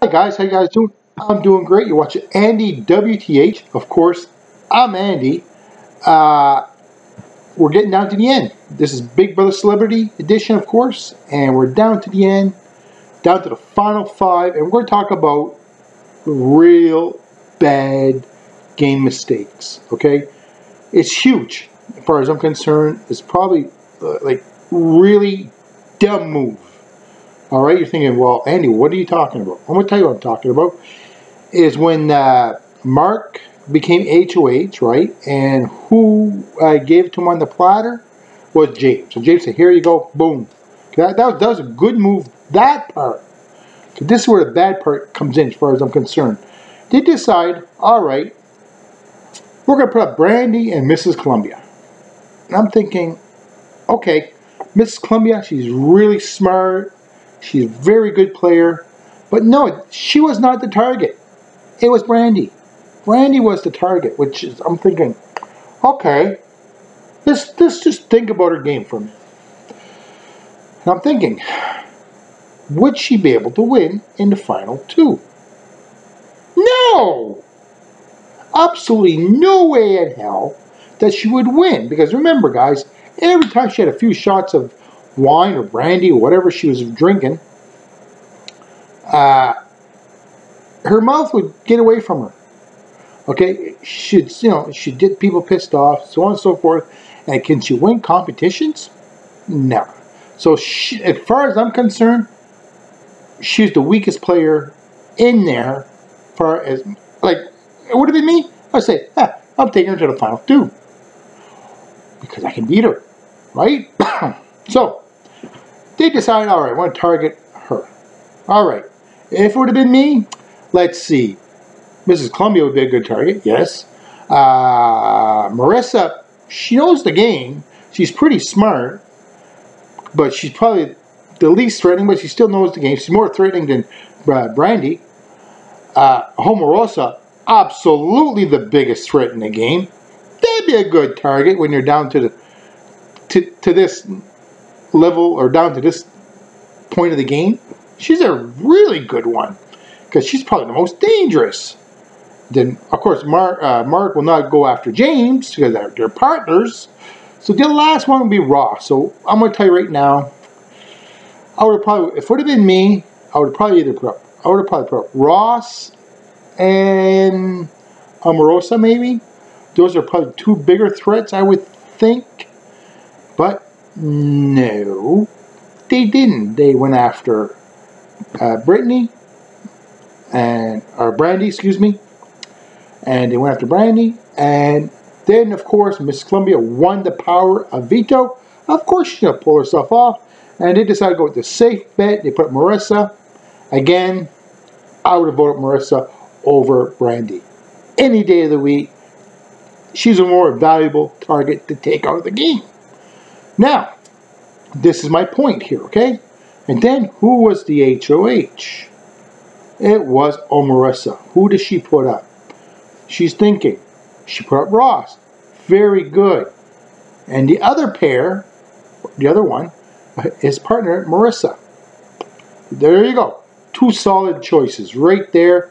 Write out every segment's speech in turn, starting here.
Hi guys, how you guys doing? I'm doing great. You're watching Andy WTH. Of course, I'm Andy. We're getting down to the end. This is Big Brother Celebrity Edition, of course, and we're down to the end, down to the final 5, and we're going to talk about real bad game mistakes, okay? It's huge, as far as I'm concerned. It's probably like really dumb move. All right, you're thinking, well, Andy, what are you talking about? I'm going to tell you what I'm talking about. Is when Mark became HOH, right? And who gave it to him on the platter was James. So James said, here you go, boom. That was a good move, that part. This is where the bad part comes in, as far as I'm concerned. They decide, all right, we're going to put up Brandy and Mrs. Columbia. And I'm thinking, okay, Mrs. Columbia, she's really smart. She's a very good player. But no, she was not the target. It was Brandy. Brandy was the target, which is, I'm thinking, okay, let's just think about her game for a minute. And I'm thinking, would she be able to win in the final 2? No! Absolutely no way in hell that she would win. Because remember, guys, every time she had a few shots of wine or brandy or whatever she was drinking, her mouth would get away from her. Okay, she'd get people pissed off, so on and so forth. And can she win competitions? No. So as far as I'm concerned, she's the weakest player in there. As far as, like, it would have been me, I'd say, I'm taking her to the final 2 because I can beat her, right? So they decide, all right, I want to target her. All right, if it would have been me, let's see. Mrs. Columbia would be a good target, yes. Marissa, she knows the game. She's pretty smart, but she's probably the least threatening, but she still knows the game. She's more threatening than Brandy. Omarosa, absolutely the biggest threat in the game. That'd be a good target when you're down to this level, or down to this point of the game. She's a really good one because she's probably the most dangerous. Then, of course, Mark will not go after James because they're partners. So the last one will be Ross. So I'm going to tell you right now, I would have probably, if it would have been me, I would have probably put up Ross and Omarosa maybe. Those are probably 2 bigger threats, I would think. But no, they didn't. They went after Brandy, excuse me. And they went after Brandy. And then, of course, Miss Columbia won the power of veto. Of course, she's going to pull herself off. And they decided to go with the safe bet. They put Marissa. Again, I would have voted Marissa over Brandy. Any day of the week, she's a more valuable target to take out of the game. Now, this is my point here, okay? And then, who was the HOH? It was Omarosa. Who does she put up? She's thinking. She put up Ross. Very good. And the other pair, the other one, is partner Marissa. There you go. 2 solid choices right there.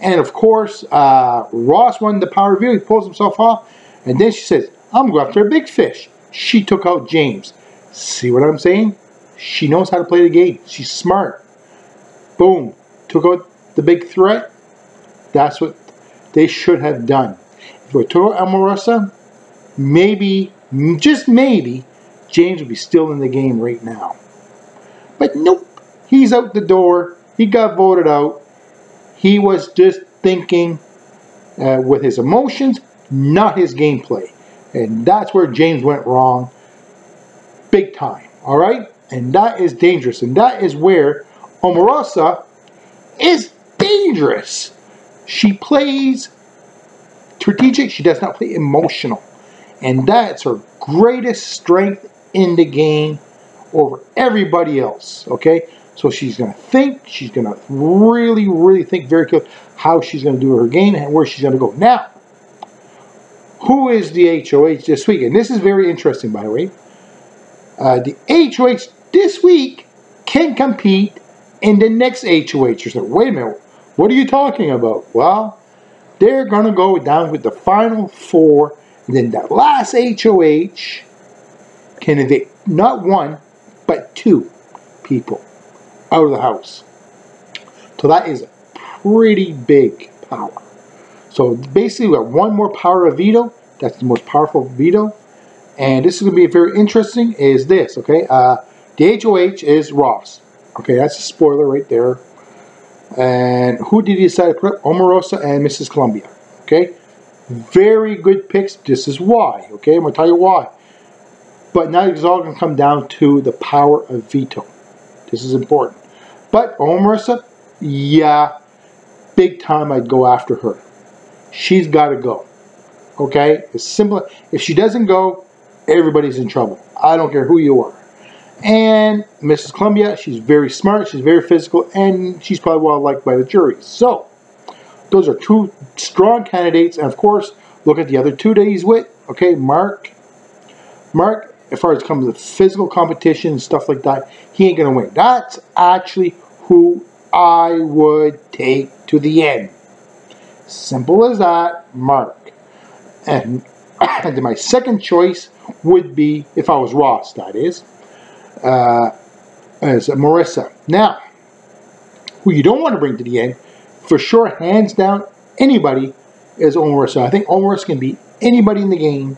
And of course, Ross won the power reveal. He pulls himself off. And then she says, I'm going after a big fish. She took out James. See what I'm saying? She knows how to play the game. She's smart. Boom. Took out the big threat. That's what they should have done. If we took out Omarosa, maybe, just maybe, James would be still in the game right now. But nope. He's out the door. He got voted out. He was just thinking with his emotions, not his gameplay. And that's where James went wrong big time. All right? And that is dangerous. And that is where Omarosa is dangerous. She plays strategic. She does not play emotional. And that's her greatest strength in the game over everybody else. Okay? So she's going to think. She's going to really, really think very carefully how she's going to do her game and where she's going to go. Now, who is the HOH this week? And this is very interesting, by the way. The HOH this week can compete in the next HOH. You're saying, wait a minute. What are you talking about? Well, they're going to go down with the final 4, and then that last HOH can evict not 1, but 2 people out of the house. So that is pretty big power. So basically we got 1 more power of veto. That's the most powerful veto. And this is going to be very interesting, is this, okay? The HOH is Ross. Okay, that's a spoiler right there. And who did he decide to put up? Omarosa and Mrs. Columbia. Okay? Very good picks. This is why. Okay? I'm going to tell you why. But now it's all going to come down to the power of veto. This is important. But Omarosa, yeah, big time I'd go after her. She's got to go. Okay? It's simple. If she doesn't go, everybody's in trouble. I don't care who you are. And Mrs. Columbia, she's very smart, she's very physical, and she's probably well liked by the jury. So, those are 2 strong candidates. And of course, look at the other 2 that he's with. Okay, Mark, as far as comes to physical competition and stuff like that, he ain't going to win. That's actually who I would take to the end. Simple as that, Mark. And my second choice would be, if I was Ross, that is, as Marissa. Now, who you don't want to bring to the end, for sure, hands down, anybody is Marissa. I think Marissa can beat anybody in the game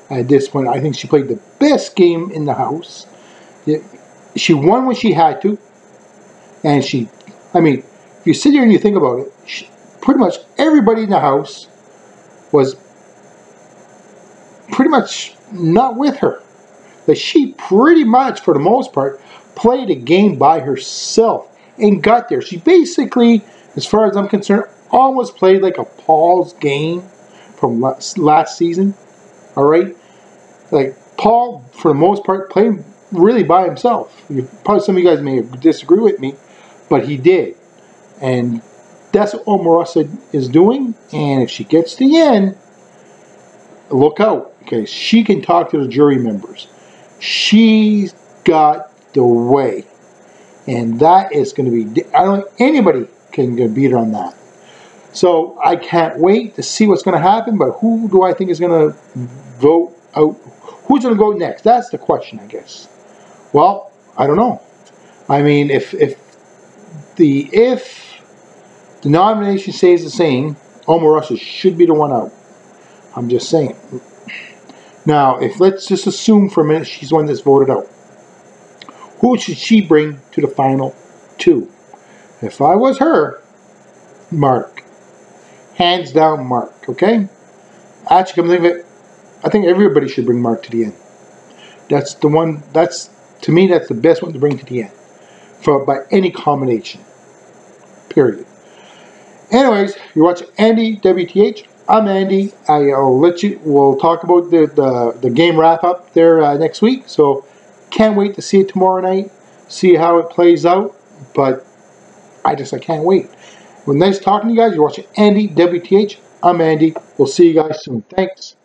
at this point. I think she played the best game in the house. She won when she had to. And I mean, if you sit here and you think about it, pretty much everybody in the house was pretty much not with her. But she pretty much, for the most part, played a game by herself and got there. She basically, as far as I'm concerned, almost played like a Paul's game from last season. All right? Like, Paul, for the most part, played really by himself. Probably some of you guys may disagree with me, but he did. And that's what Omarosa is doing. And if she gets to the end, look out. Okay, she can talk to the jury members. She's got the way. And that is going to be, I don't think anybody can beat her on that. So I can't wait to see what's going to happen, but who do I think is going to vote out? Who's going to go next? That's the question, I guess. Well, I don't know. I mean, if the nomination stays the same, Omarosa should be the one out. I'm just saying. Now, let's just assume for a minute she's the one that's voted out. Who should she bring to the final 2? If I was her, Mark. Hands down, Mark. Okay? Actually, come to think of it, I think everybody should bring Mark to the end. That's the one. To me, that's the best one to bring to the end, by any combination. Period. Anyways, you're watching Andy WTH. I'm Andy. We'll talk about the game wrap up there next week. So can't wait to see it tomorrow night. See how it plays out. But I can't wait. Well, nice talking to you guys. You're watching Andy WTH. I'm Andy. We'll see you guys soon. Thanks.